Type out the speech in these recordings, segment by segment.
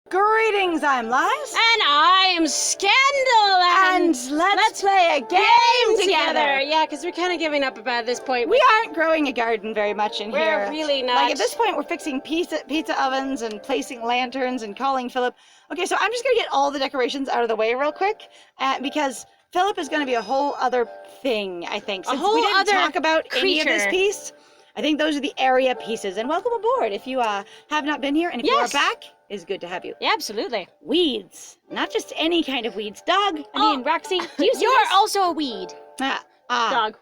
Greetings, I'm Lies. And I am Scandal. And let's play a game together. Yeah, because we're kind of giving up about this point. We aren't growing a garden very much in here. We're really not. Like, at this point, we're fixing pizza ovens and placing lanterns and calling Philip. Okay, so I'm just going to get all the decorations out of the way real quick, because Philip is going to be a whole other thing, I think. Since we didn't talk about any of this piece, I think those are the area pieces. And welcome aboard if you have not been here. And if you are back, it's good to have you. Yeah, absolutely. Weeds. Not just any kind of weeds. Dog. I mean, Roxy, do you see You're this? also a weed. Dog.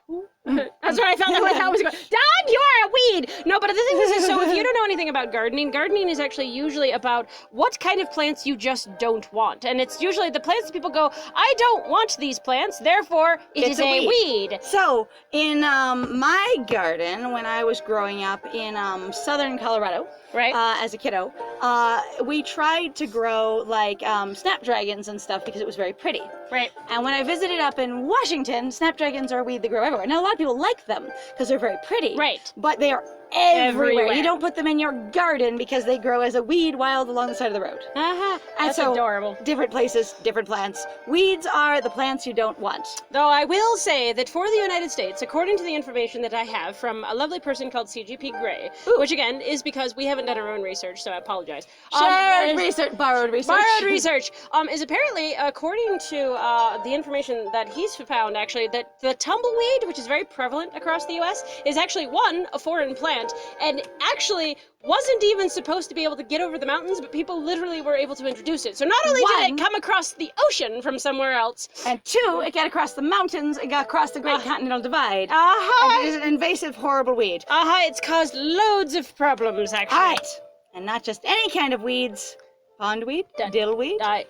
That's what I felt like I was going. Dog, you are a weed. No, but the thing is, so if you don't know anything about gardening is actually usually about what kind of plants you just don't want. And it's usually the plants that people go, I don't want these plants, therefore it is a weed. So in my garden, when I was growing up in southern Colorado, right, as a kiddo, we tried to grow like snapdragons and stuff because it was very pretty. Right. And when I visited up in Washington, snapdragons are a weed that grow everywhere. Now a lot of people like them because they're very pretty. Right. But they are everywhere. You don't put them in your garden because they grow as a weed wild along the side of the road. That's adorable. Different places, different plants. Weeds are the plants you don't want. Though I will say that for the United States, according to the information that I have from a lovely person called CGP Gray, which again is because we haven't done our own research, so I apologize. Shared research, borrowed research. Borrowed research is apparently, according to the information that he's found, actually, that the tumbleweed, which is very prevalent across the U.S., is actually, a foreign plant, and actually wasn't even supposed to be able to get over the mountains, but people literally were able to introduce it. So not only did it come across the ocean from somewhere else, and two, it got across the mountains, it got across the Great Continental Divide. And it is an invasive, horrible weed. It's caused loads of problems, actually. Right. And not just any kind of weeds. Pondweed, dillweed.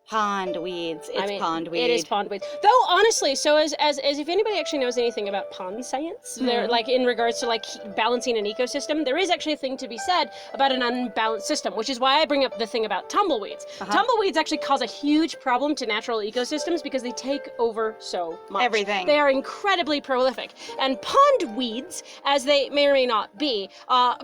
Pond weeds. Pondweed. It is pondweed. Though honestly, so as if anybody actually knows anything about pond science, there, like in regards to like balancing an ecosystem, there is actually a thing to be said about an unbalanced system, which is why I bring up the thing about tumbleweeds. Tumbleweeds actually cause a huge problem to natural ecosystems because they take over so much. Everything. They are incredibly prolific. And pond weeds, as they may or may not be,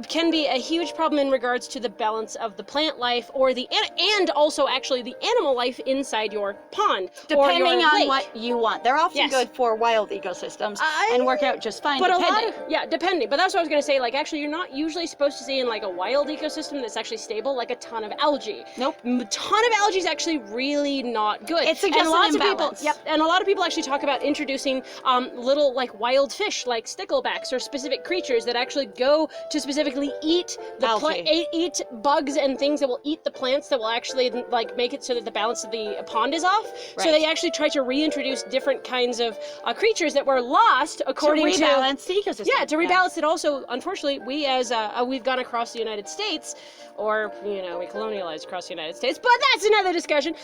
can be a huge problem in regards to the balance of the plant life or and also actually the animal life inside your pond, depending or your on lake. what you want. They're often good for wild ecosystems and work out just fine. But depending. Depending. But that's what I was going to say. Like, actually, you're not usually supposed to see in like a wild ecosystem that's actually stable, like a ton of algae. Nope. A ton of algae is actually really not good. It's against an imbalance. And a lot of people actually talk about introducing little like wild fish, like sticklebacks or specific creatures that actually go to specifically eat the eat bugs and things that will eat the plants that will actually like make it so that the balance of the pond is off. Right. So they actually try to reintroduce different kinds of creatures that were lost according to rebalance the ecosystem. Yeah, to rebalance it. Also, unfortunately, we as we've gone across the United States, or we colonialized across the United States, but that's another discussion.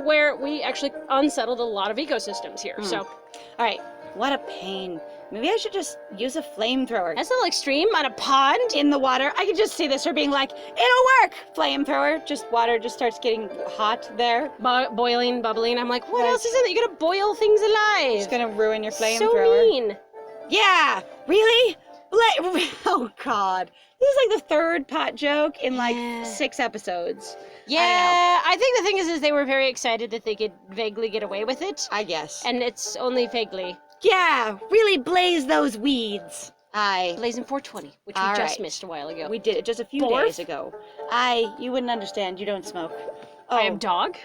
Where we actually unsettled a lot of ecosystems here. So, all right, what a pain. Maybe I should just use a flamethrower. That's a little extreme on a pond. In the water. I could just see this, her being like, it'll work! Flamethrower. Just water just starts getting hot there. Boiling, bubbling. I'm like, what else is in it? You're gonna boil things alive. It's gonna ruin your flamethrower. So mean. Yeah! Really? Oh, God. This is like the third pot joke in like 6 episodes. Yeah, I think the thing is they were very excited that they could vaguely get away with it. I guess. And it's only vaguely. Yeah, really blaze those weeds. Blazing 420, which we just missed a while ago. We did it just a few days ago. You wouldn't understand. You don't smoke. I am dog.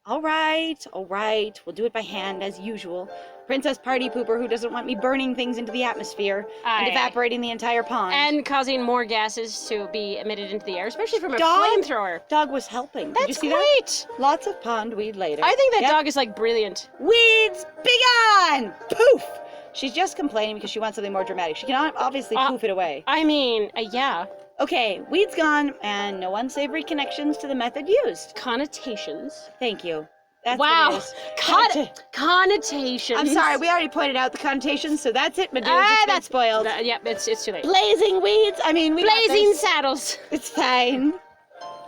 All right. We'll do it by hand as usual. Princess Party Pooper who doesn't want me burning things into the atmosphere and evaporating the entire pond. And causing more gases to be emitted into the air, especially from a flamethrower. Dog was helping. That's Did you see great. That? Lots of pondweed later. I think that dog is like brilliant. Weeds, be gone! Poof! She's just complaining because she wants something more dramatic. She can obviously poof it away. I mean, yeah. Okay, weeds gone, and no unsavory connections to the method used. Connotations. Thank you. That's wow. What it is. Connotations. I'm sorry, we already pointed out the connotations, so that's it, my dudes. It's been spoiled. Yep, it's too late. Blazing weeds. I mean, blazing saddles. It's fine.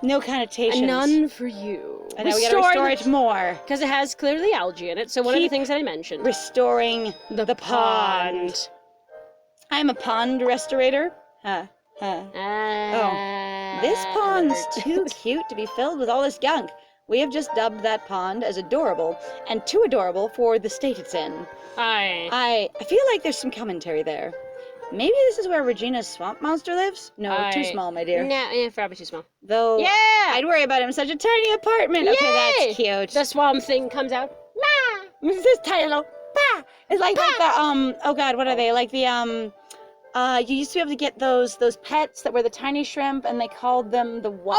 No connotations. None for you. And now we gotta restore it more. Because it has clearly algae in it, so one of the things that I mentioned. Restoring the pond. I'm a pond restorator. Oh. This pond's too cute to be filled with all this gunk. We have just dubbed that pond as adorable, and too adorable for the state it's in. I feel like there's some commentary there. Maybe this is where Regina's swamp monster lives? No, too small, my dear. No, yeah, probably too small. Though, yeah! I'd worry about him in such a tiny apartment. Yay! Okay, that's cute. The swamp thing comes out. This is tiny little, bah! It's like the, oh god, what are they? Like the, you used to be able to get those pets that were the tiny shrimp, and they called them the what?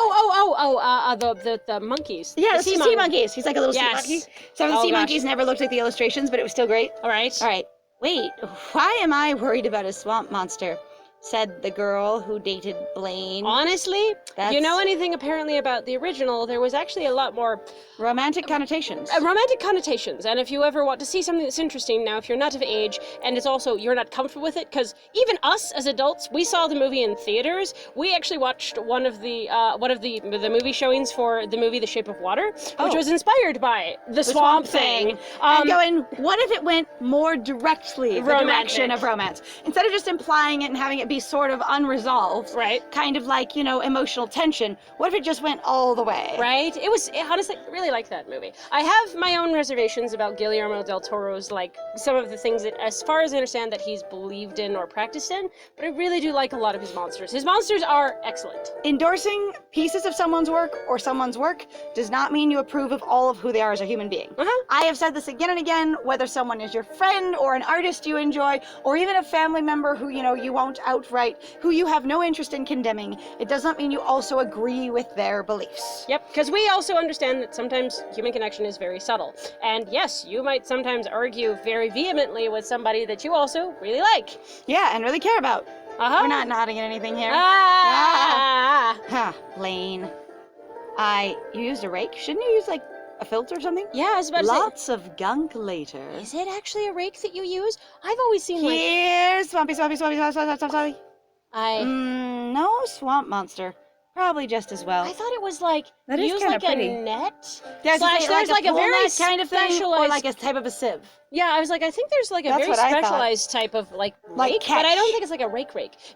The monkeys. Yeah, the sea monkeys. He's like a little sea monkey. So the sea gosh. monkeys never looked like the illustrations, but it was still great. All right. Wait, why am I worried about a swamp monster? Said the girl who dated Blaine. Honestly, if you know anything apparently about the original, there was actually a lot more romantic connotations. Romantic connotations, and if you ever want to see something that's interesting, now if you're not of age, and it's also, you're not comfortable with it, because even us as adults, we saw the movie in theaters. We actually watched one of the movie showings for the movie The Shape of Water, which was inspired by the swamp thing. And going, what if it went more directly the direction of romance? Instead of just implying it and having it be sort of unresolved, right? Kind of like, emotional tension. What if it just went all the way? Right? Honestly, really like that movie. I have my own reservations about Guillermo del Toro's, like, some of the things that, as far as I understand, that he's believed in or practiced in, but I really do like a lot of his monsters. His monsters are excellent. Endorsing pieces of someone's work or someone's work does not mean you approve of all of who they are as a human being. I have said this again and again, whether someone is your friend or an artist you enjoy, or even a family member who, you won't outright, who you have no interest in condemning, it does not mean you also agree with their beliefs. Yep, because we also understand that sometimes human connection is very subtle. And yes, you might sometimes argue very vehemently with somebody that you also really like. Yeah, and really care about. We're not nodding at anything here. Blaine. You used a rake? Shouldn't you use, like, a filter or something? Yeah, I was about to say. Lots of gunk later. Is it actually a rake that you use? I've always seen, like... Here's swampy. No swamp monster. Probably just as well. I thought it was like, that is use like pretty. a net? There's like a very kind of thing, or like a type of a sieve. Yeah, I was like, I think there's like a That's very specialized type of like rake, catch. but I don't think it's like a rake.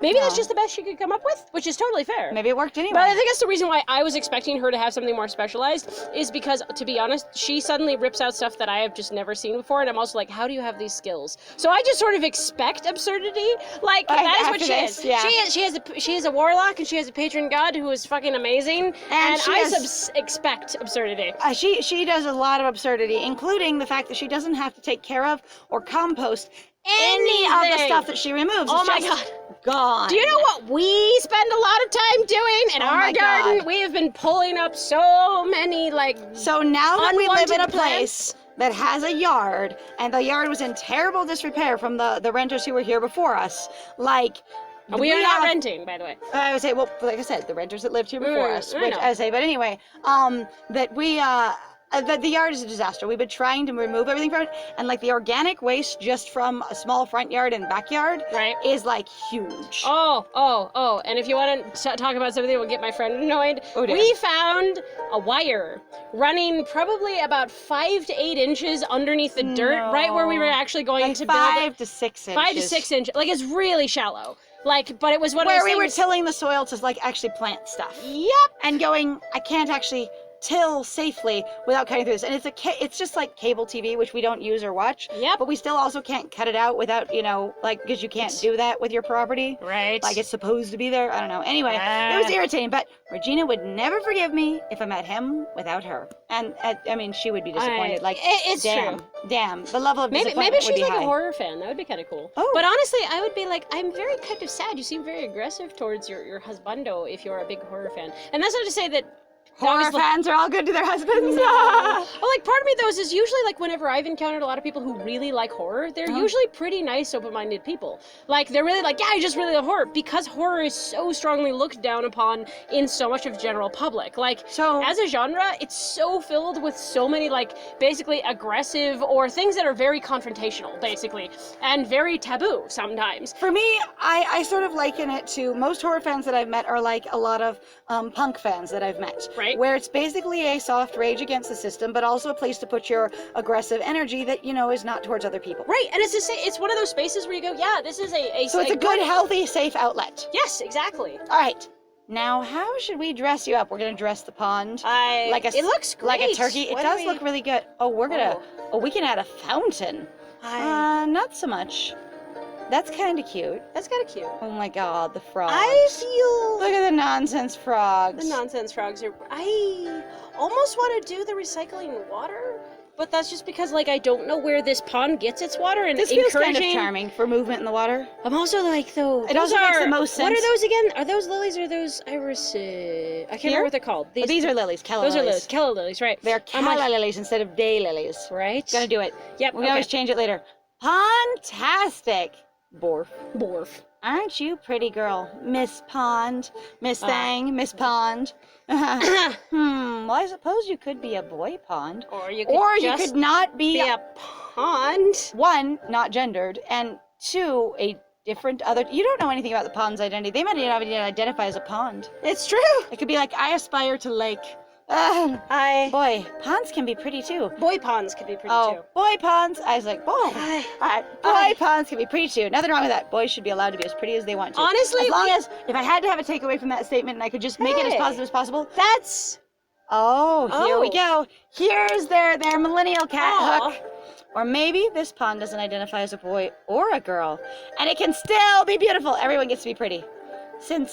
Maybe that's just the best she could come up with, which is totally fair. Maybe it worked anyway. But I think that's the reason why I was expecting her to have something more specialized, is because, to be honest, she suddenly rips out stuff that I have just never seen before, and I'm also like, how do you have these skills? So I just sort of expect absurdity. Like, that is what she is. Yeah. She is a warlock, and she has a patron god who is fucking amazing, and I expect absurdity. She does a lot of absurdity, including the fact that she doesn't have to take care of or compost any of the stuff that she removes. Oh my god. Gone. Do you know what we spend a lot of time doing in our garden? God. We have been pulling up so many, like, so now that we live in a plants. place that has a yard, and the yard was in terrible disrepair from the renters who were here before us, like... We are not renting, by the way. I would say, well, like I said, the renters that lived here before us, I which know. I say, but anyway, that we, the yard is a disaster. We've been trying to remove everything from it, and like the organic waste just from a small front yard and backyard is like huge. Oh, and if you want to talk about something that will get my friend annoyed, we found a wire running probably about 5 to 8 inches underneath the dirt, right where we were actually going to build 5 to 6 inches. 5 to 6 inches. Like, it's really shallow. Like, but it was one of those where we were things- tilling the soil to like actually plant stuff. Yep. And going, I can't actually till safely without cutting through this. And it's just like cable TV, which we don't use or watch. Yep. But we still also can't cut it out without, like, because you can't do that with your property. Right. Like it's supposed to be there. I don't know. Anyway, it was irritating. But Regina would never forgive me if I met him without her. And I mean, she would be disappointed. It's damn, true. Damn, the level of disappointment Maybe she's would be like high. a horror fan. That would be kind of cool. Oh. But honestly, I would be like, I'm very kind of sad. You seem very aggressive towards your husbando if you're a big horror fan. And that's not to say that horror fans are all good to their husbands. Well, like, part of me, though, is usually, like, whenever I've encountered a lot of people who really like horror, they're usually pretty nice, open-minded people. Like, they're really like, yeah, I just really love horror, because horror is so strongly looked down upon in so much of general public. Like, so as a genre, it's so filled with so many, like, basically aggressive or things that are very confrontational, basically, and very taboo sometimes. For me, I sort of liken it to most horror fans that I've met are like a lot of punk fans that I've met. Right. Where it's basically a soft rage against the system, but also a place to put your aggressive energy that, is not towards other people. Right, and it's one of those spaces where you go, yeah, this is So it's a good, healthy, safe outlet. Yes, exactly. All right. Now, how should we dress you up? We're gonna dress the pond It looks great. like a turkey. It What does do look really good. Oh, we can add a fountain. Not so much. That's kind of cute. That's kind of cute. Oh my God, the frogs. Look Look at the nonsense frogs. the nonsense frogs are. I almost want to do the recycling water, but that's just because like I don't know where this pond gets its water, and This feels encouraging. kind of charming for movement in the water. I'm also like though. It also makes the most sense. What are those again? Are those lilies or those iris? I can't remember what they're called. These are lilies. Calla Those lilies. are lilies. Calla lilies, right? They're calla lilies instead of day lilies. Right. Gonna do it. Yep. We can always change it later. Pond-tastic. Borf. Borf. Aren't you pretty girl, Miss Pond, Miss Thang, Miss Pond? Well, I suppose you could be a boy pond, Or you could not be a pond. one, not gendered, and two, a different other. You don't know anything about the pond's identity. They might not even identify as a pond. It's true. It could be like, I aspire to lake. Boy, ponds can be pretty too. Boy ponds can be pretty too. Boy ponds. I was like, boy. Boy ponds can be pretty too. Nothing wrong with that. Boys should be allowed to be as pretty as they want to. Honestly, as long as if I had to have a takeaway from that statement and I could just make it as positive as possible. That's. Here we go. Here's their millennial cat hook. Or maybe this pond doesn't identify as a boy or a girl, and it can still be beautiful. Everyone gets to be pretty, since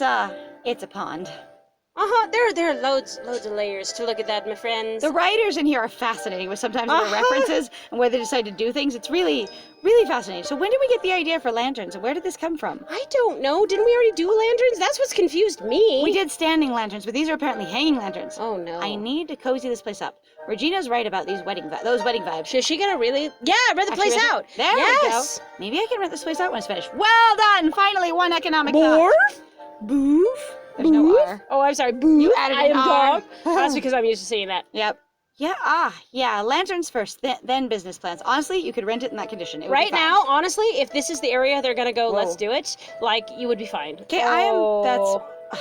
it's a pond. There are loads of layers to look at that, my friends. The writers in here are fascinating with sometimes their references and where they decide to do things. It's really, really fascinating. So when did we get the idea for lanterns, and where did this come from? I don't know. Didn't we already do lanterns? That's what's confused me. We did standing lanterns, but these are apparently hanging lanterns. Oh no. I need to cozy this place up. Regina's right about these those wedding vibes. Is she gonna really? Yeah, rent the place out. There we go. Maybe I can rent this place out when it's finished. Well done! Finally, one economic thought. Boof? There's no R. Oh, I'm sorry. Boof. You added an R. That's because I'm used to seeing that. Yep. Yeah, lanterns first, then business plans. Honestly, you could rent it in that condition. It would right be fine. now, honestly, if this is the area they're gonna go, Whoa. let's do it, like, you would be fine. Okay, that's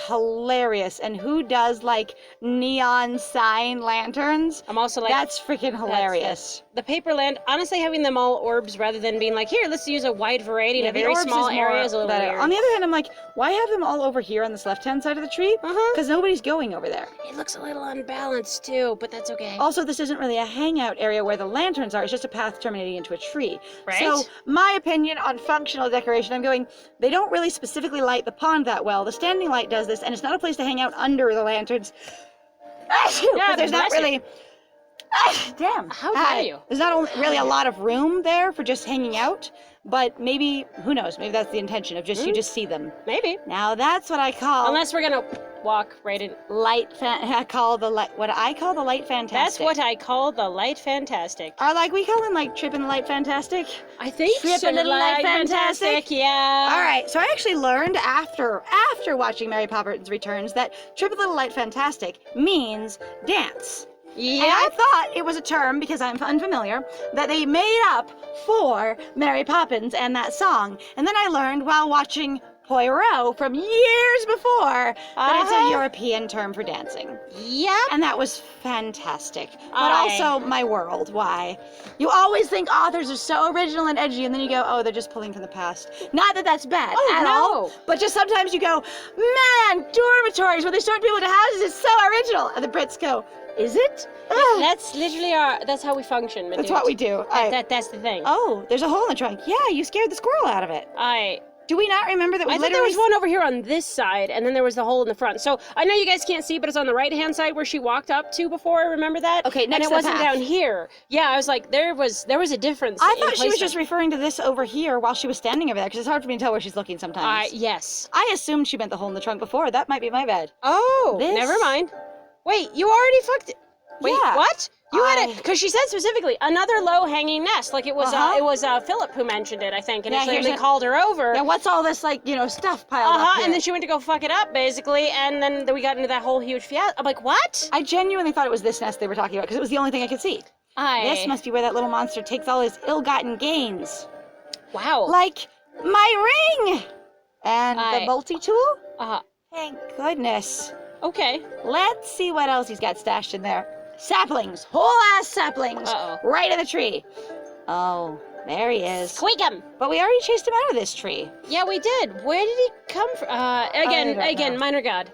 hilarious. And who does, like, neon sign lanterns? I'm also like... That's freaking hilarious. The paper land, honestly, having them all orbs rather than being like, here, let's use a wide variety in a the very orbs small is more area is a little better. weird. On the other hand, I'm like, why have them all over here on this left-hand side of the tree? Because nobody's going over there. It looks a little unbalanced, too, but that's okay. Also, this isn't really a hangout area where the lanterns are. It's just a path terminating into a tree. Right. So, my opinion on functional decoration, I'm going, they don't really specifically light the pond that well. The standing light does this, and it's not a place to hang out under the lanterns. Yeah, there's not really... Damn. How dare you? There's not really a lot of room there for just hanging out, but maybe, who knows, maybe that's the intention of just, you just see them. Maybe. Now, that's what I call... Unless we're gonna walk right in. what I call the light fantastic. That's what I call the light fantastic. We call them like tripping the light fantastic. I think Trip a little light fantastic. Yeah. All right, so I actually learned after watching Mary Poppins Returns that trip a little light fantastic means dance. Yeah. And I thought it was a term, because I'm unfamiliar, that they made up for Mary Poppins and that song. And then I learned while watching Poirot from years before that it's a European term for dancing. Yep. And that was fantastic. But also my world. Why? You always think authors are so original and edgy, and then you go, oh, they're just pulling from the past. Not that that's bad at all. But just sometimes you go, man, dormitories where they sort people into houses is so original. And the Brits go, is it? That's literally that's how we function, my That's dude. what we do. That's the thing. Oh, there's a hole in the trunk. Yeah, you scared the squirrel out of it. Do we not remember that we I literally... thought there was one over here on this side, and then there was the hole in the front. So I know you guys can't see, but it's on the right-hand side where she walked up to before. Remember that? Okay, next and it to the wasn't path. down here. Yeah, I was like, there was a difference. I thought she was just referring to this over here while she was standing over there, because it's hard for me to tell where she's looking sometimes. Yes. I assumed she meant the hole in the trunk before. That might be my bad. Oh, This- never mind. Wait, you already fucked it. Wait, Yeah. what? You had it, because she said specifically, another low-hanging nest. Like, it was Philip who mentioned it, I think, and they called her over. Now, what's all this, stuff piled up here? And then she went to go fuck it up, basically, and then we got into that whole huge fiasco. I'm like, what? I genuinely thought it was this nest they were talking about, because it was the only thing I could see. This must be where that little monster takes all his ill-gotten gains. Wow. Like my ring! And the multi-tool? Thank goodness. Okay. Let's see what else he's got stashed in there. Saplings, whole-ass saplings, Uh-oh. right in the tree. Oh, There he is. Squeak him! But we already chased him out of this tree. Yeah, we did. Where did he come from? Again, know. minor god.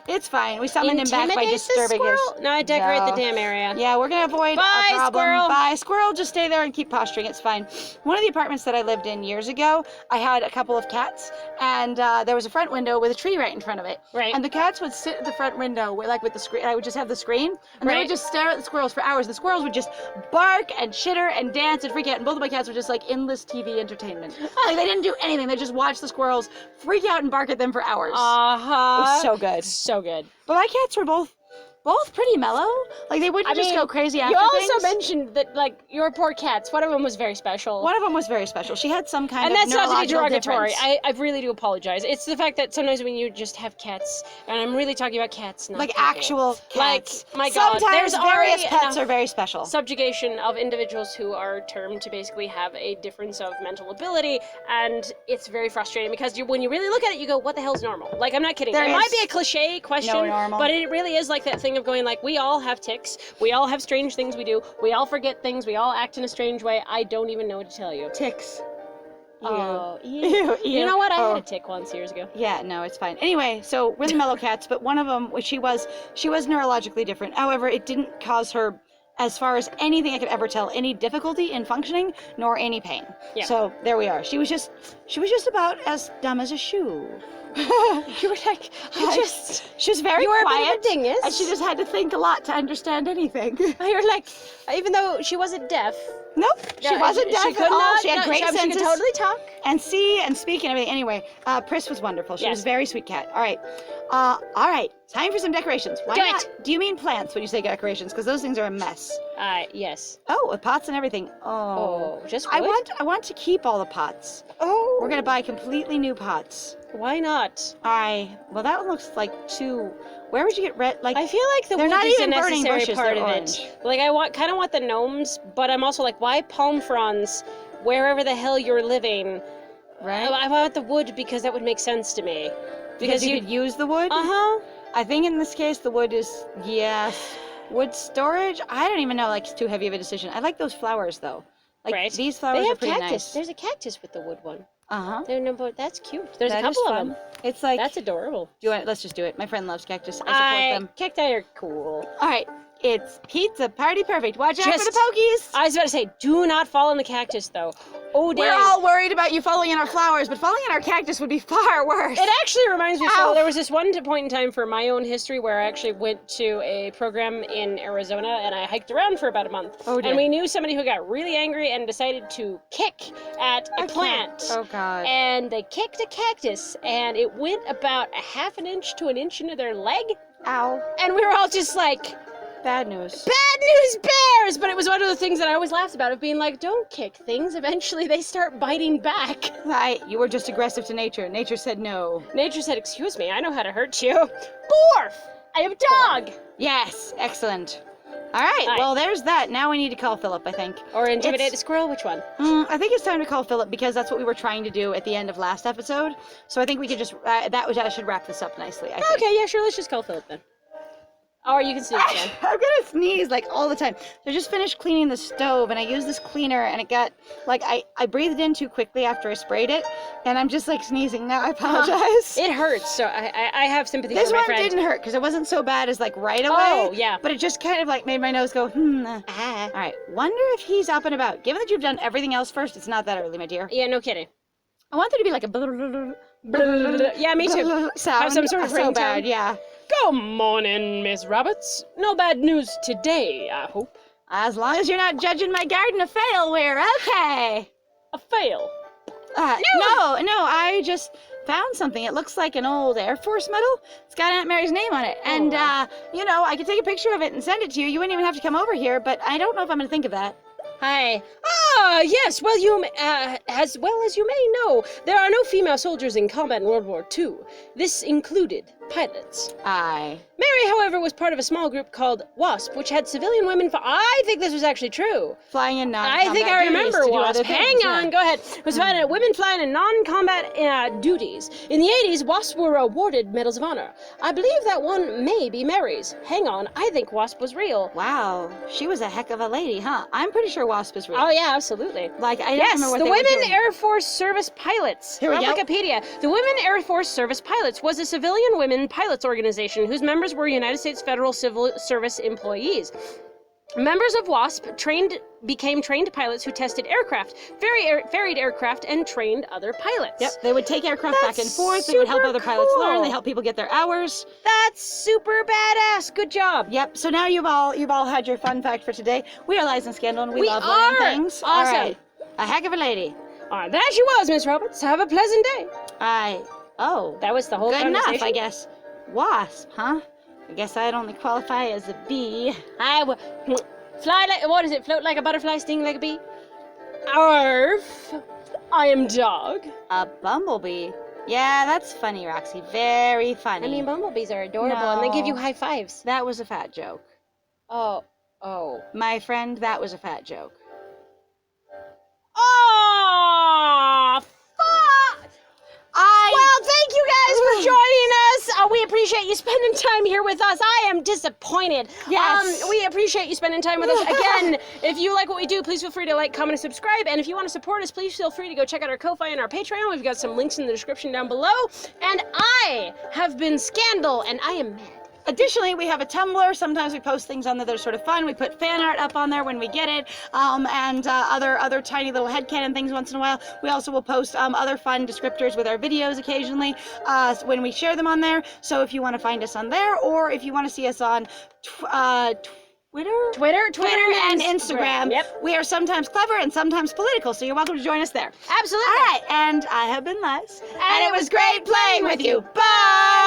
It's fine. We summoned him back by Intimidate the disturbing his... squirrel? No, I decorate the damn area. Yeah, we're going to avoid Bye, a problem. squirrel. Bye, squirrel. Just stay there and keep posturing. It's fine. One of the apartments that I lived in years ago, I had a couple of cats, and there was a front window with a tree right in front of it. Right. And the cats would sit at the front window with the screen. I would just have the screen, and they would just stare at the squirrels for hours. The squirrels would just bark and chitter and dance and freak out, and both of my cats were just like endless TV entertainment. Like they didn't do anything. They just watched the squirrels freak out and bark at them for hours. Uh-huh. It was so good. So good. But my cats were both pretty mellow. Like they wouldn't just go crazy after you also things. mentioned that, like, your poor cats, one of them was very special. One of them was very special. She had some kind and of that's not to be neurological derogatory. difference. I really do apologize. It's the fact that sometimes when you just have cats, and I'm really talking about cats, not like people. actual cats. Like, my God, Sometimes there's various already pets enough are very special. subjugation of individuals who are termed to basically have a difference of mental ability, and it's very frustrating because when you really look at it, you go, what the hell's normal? Like, I'm not kidding. There It might is be a cliche question, no normal. but it really is like that thing of going, like, we all have tics, we all have strange things we do, we all forget things, we all act in a strange way. I don't even know what to tell you. Ticks. Oh, Ew. you know what? I had a tick once years ago. Yeah, no, it's fine. Anyway, so really mellow cats, but one of them, she was neurologically different. However, it didn't cause her, as far as anything I could ever tell, any difficulty in functioning, nor any pain. Yeah. So there we are. She was just about as dumb as a shoe. You were like, she was very you were quiet, a bit of a dingus. and she just had to think a lot to understand anything. You're like, even though she wasn't deaf. Nope, she wasn't deaf could at all. not- She had great she senses. could totally talk. And see and speak and everything. Anyway, Pris was wonderful. She Yes. was a very sweet cat. All right. Time for some decorations. Why Do not? it. Do you mean plants when you say decorations? Because those things are a mess. Yes. Oh, with pots and everything. Oh, just I wood? want to keep all the pots. Oh. We're gonna buy completely new pots. Why not? Well, that one looks like too. Where would you get red? Like I feel like the they're wood not is a even burning necessary bushes, part they're of orange. it. Like I kind of want the gnomes, but I'm also like, why palm fronds wherever the hell you're living? Right. I want the wood because that would make sense to me. Because you could use the wood. Uh-huh. I think in this case the wood is wood storage. I don't even know. Like it's too heavy of a decision. I like those flowers though. Like Right. these flowers They are have pretty cactus. nice. There's a cactus with the wood one. Uh-huh. That's cute. There's That a is couple of fun. them. It's like That's adorable. let's just do it. My friend loves cactus. I support them. Cacti are cool. All right. It's pizza party perfect. Watch out for Just- the pokies. I was about to say, do not fall in the cactus, though. Oh, We're damn. all worried about you falling in our flowers, but falling in our cactus would be far worse. It actually reminds me, Ow. so there was this one point in time for my own history where I actually went to a program in Arizona and I hiked around for about a month. Oh, dear. And we knew somebody who got really angry and decided to kick at a plant. Oh God. And they kicked a cactus and it went about a half an inch to an inch into their leg. Ow. And we were all just like, Bad news. bad news bears! But it was one of the things that I always laughed about, of being like, don't kick things. Eventually they start biting back. Right. You were just aggressive to nature. Nature said no. Nature said, excuse me, I know how to hurt you. Borf! I am a dog! Yes. Excellent. All right. Well, there's that. Now we need to call Philip, I think. Or intimidate a squirrel, which one? I think it's time to call Philip because that's what we were trying to do at the end of last episode. So I think we could just that should wrap this up nicely. I think. Okay, yeah, sure, let's just call Philip then. Or you can sneeze again. I'm gonna sneeze like all the time. So I just finished cleaning the stove and I used this cleaner and it got like I breathed in too quickly after I sprayed it and I'm just like sneezing now. I apologize. It hurts, so I have sympathy This for my one friend. didn't hurt because it wasn't so bad as like right away. Oh, yeah. But it just kind of like made my nose go All right. Wonder if he's up and about. Given that you've done everything else first, it's not that early, my dear. Yeah, no kidding. I want there to be like a Yeah, me too. sound. Have some sort of so ringtone. bad. Yeah. Good morning, Miss Rabbits. No bad news today, I hope. As long as you're not judging my garden a fail, we're okay. A fail. No, I just found something. It looks like an old Air Force medal. It's got Aunt Mary's name on it. And, I could take a picture of it and send it to you. You wouldn't even have to come over here, but I don't know if I'm going to think of that. Hi. Yes, well, as well as you may know, there are no female soldiers in combat in World War II. This included pilots. Aye. Mary, however, was part of a small group called WASP, which had civilian women. I think this was actually true. Flying in I think I remember WASP. Hang on, go ahead. It was about women flying in non-combat duties. In the 80s, WASP were awarded Medals of Honor. I believe that one may be Mary's. Hang on, I think WASP was real. Wow, she was a heck of a lady, huh? I'm pretty sure WASP is real. Oh yeah, absolutely. Like, I don't Yes, remember what the they were Women doing. Air Force Service Pilots. Here we From go. Wikipedia. The Women Air Force Service Pilots was a civilian women pilots organization whose members were United States Federal Civil Service employees. Members of WASP became trained pilots who tested aircraft, ferried aircraft, and trained other pilots. Yep, they would take aircraft That's back and forth. They would help super other pilots learn. cool. They help people get their hours. That's super badass. Good job. Yep. So now you've all had your fun fact for today. We are Lies and Scandal, and we love are. learning things. Awesome. All right. A heck of a lady. There she was, Miss Roberts. Have a pleasant day. Oh. That was the whole Good enough, conversation. I guess. Wasp, huh? I guess I'd only qualify as a bee. Fly like, what is it? Float like a butterfly, sting like a bee? Arf. I am dog. A bumblebee. Yeah, that's funny, Roxy. Very funny. I mean, bumblebees are adorable, and they give you No. high fives. That was a fat joke. Oh. My friend, that was a fat joke. Oh, fuck! Well, thank you guys for joining us. We appreciate you spending time here with us. I am disappointed. Yes. We appreciate you spending time with us. Again, if you like what we do, please feel free to like, comment, and subscribe. And if you want to support us, please feel free to go check out our Ko-Fi and our Patreon. We've got some links in the description down below. And I have been Scandal, and I am mad. Additionally, we have a Tumblr. Sometimes we post things on there that are sort of fun. We put fan art up on there when we get it, and other tiny little headcanon things once in a while. We also will post other fun descriptors with our videos occasionally when we share them on there. So if you want to find us on there, or if you want to see us on Twitter and Instagram. Yep. We are sometimes clever and sometimes political, so you're welcome to join us there. Absolutely. All right, and I have been Les, and it was great playing with you. Bye!